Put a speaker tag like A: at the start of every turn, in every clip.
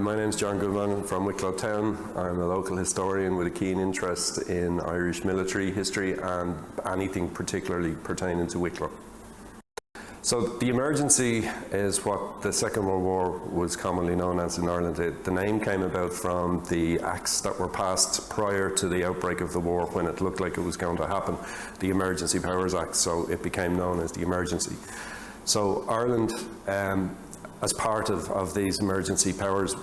A: My name's John Goodman from Wicklow Town. I'm a local historian with a keen interest in Irish military history and anything particularly pertaining to Wicklow. So the emergency is what the Second World War was commonly known as in Ireland. The name came about from the acts that were passed prior to the outbreak of the war when it looked like it was going to happen, the Emergency Powers Act, so it became known as the emergency. So Ireland, as part of these emergency powers,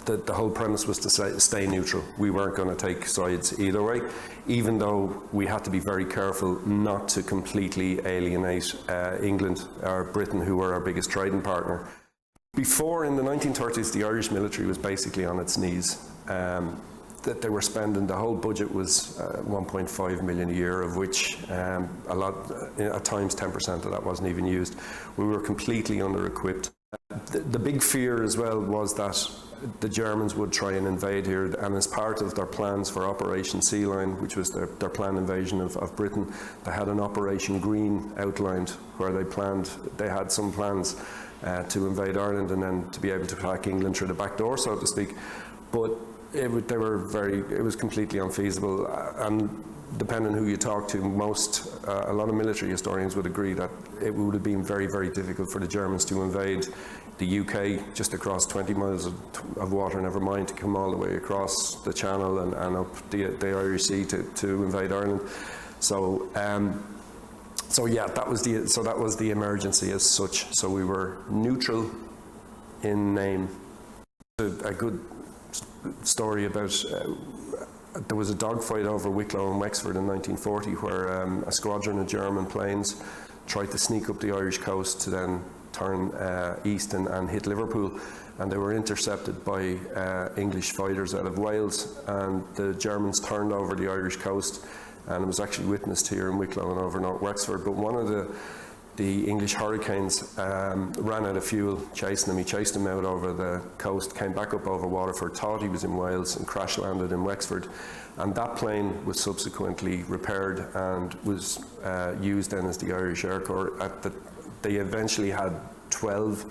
A: the whole premise was to stay neutral. We weren't going to take sides either way, even though we had to be very careful not to completely alienate England or Britain, who were our biggest trading partner. Before, in the 1930s, the Irish military was basically on its knees. That they were spending, the whole budget was 1.5 million a year, of which at times 10% of that wasn't even used. We were completely under-equipped. The big fear as well was that the Germans would try and invade here, and as part of their plans for Operation Sea Lion, which was their planned invasion of Britain, they had an Operation Green outlined where they had some plans to invade Ireland and then to be able to attack England through the back door, so to speak. But it was completely unfeasible, and depending on who you talk to, a lot of military historians would agree that it would have been very, very difficult for the Germans to invade the UK just across 20 miles of water, never mind to come all the way across the Channel and up the Irish Sea to invade Ireland. So yeah, that was the emergency as such. So we were neutral in name. A good story about there was a dogfight over Wicklow and Wexford in 1940 where a squadron of German planes tried to sneak up the Irish coast to then turn east and hit Liverpool, and they were intercepted by English fighters out of Wales, and the Germans turned over the Irish coast, and it was actually witnessed here in Wicklow and over North Wexford. But one of the English Hurricanes ran out of fuel chasing him. He chased him out over the coast, came back up over Waterford, thought he was in Wales and crash landed in Wexford, and that plane was subsequently repaired and was used then as the Irish Air Corps. They eventually had 12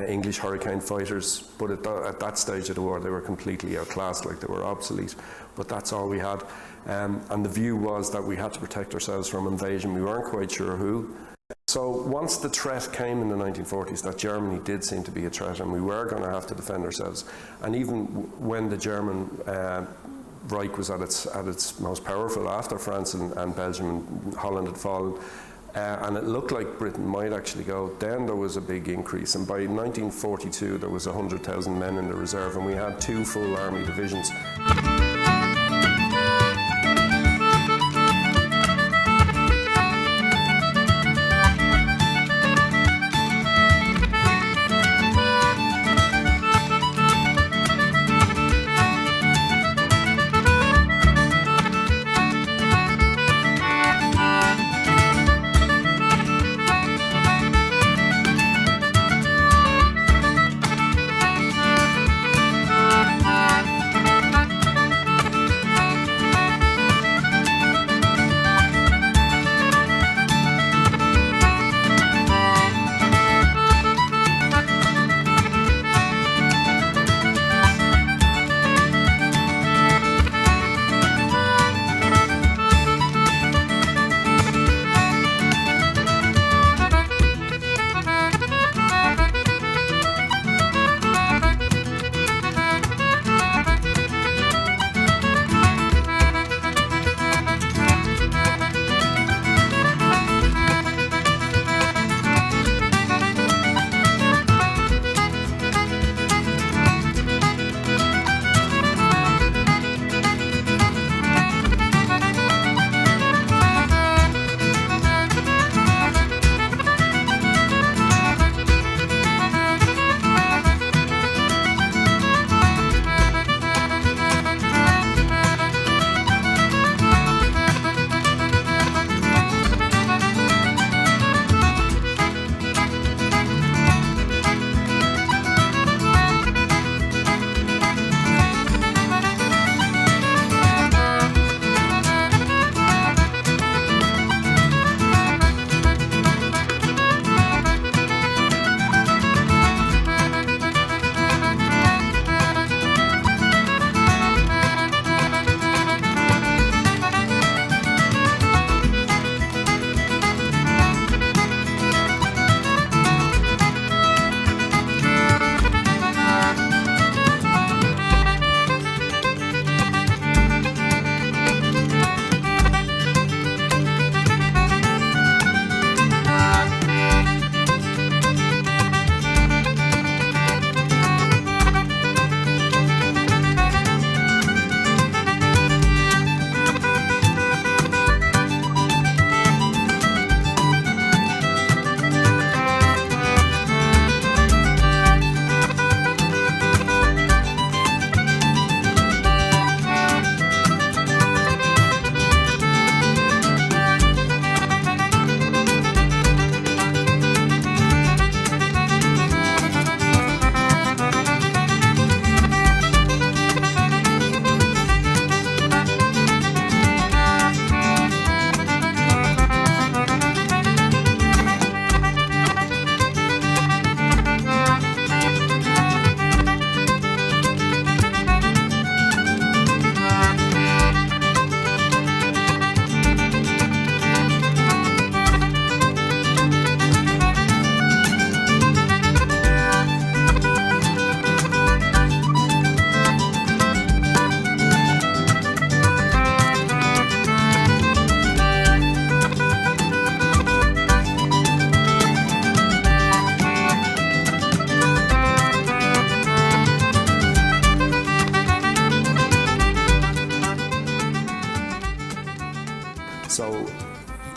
A: English Hurricane fighters, but at that stage of the war they were completely outclassed, like they were obsolete, but that's all we had. And the view was that we had to protect ourselves from invasion. We weren't quite sure who. So once the threat came in the 1940s that Germany did seem to be a threat and we were going to have to defend ourselves, and even when the German Reich was at its most powerful after France and Belgium and Holland had fallen, and it looked like Britain might actually go, then there was a big increase, and by 1942 there was 100,000 men in the reserve, and we had 2 full army divisions.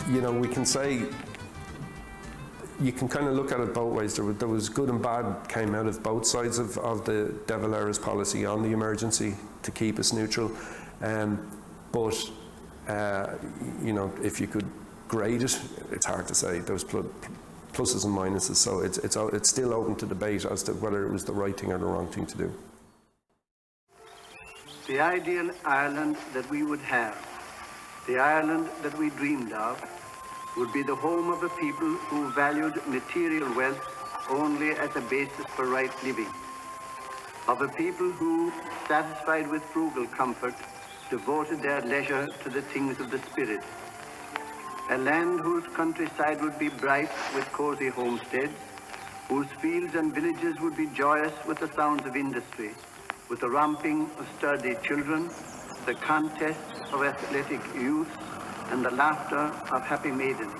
A: you know, we can say, you can kind of look at it both ways. There was good and bad came out of both sides of the De Valera's policy on the emergency to keep us neutral. But you know, if you could grade it, it's hard to say. There was pluses and minuses, so it's still open to debate as to whether it was the right thing or the wrong thing to do.
B: The ideal Ireland that we would have, the Ireland that we dreamed of, would be the home of a people who valued material wealth only as a basis for right living, of a people who, satisfied with frugal comfort, devoted their leisure to the things of the spirit, a land whose countryside would be bright with cozy homesteads, whose fields and villages would be joyous with the sounds of industry, with the romping of sturdy children, the contests of athletic youth, and the laughter of happy maidens.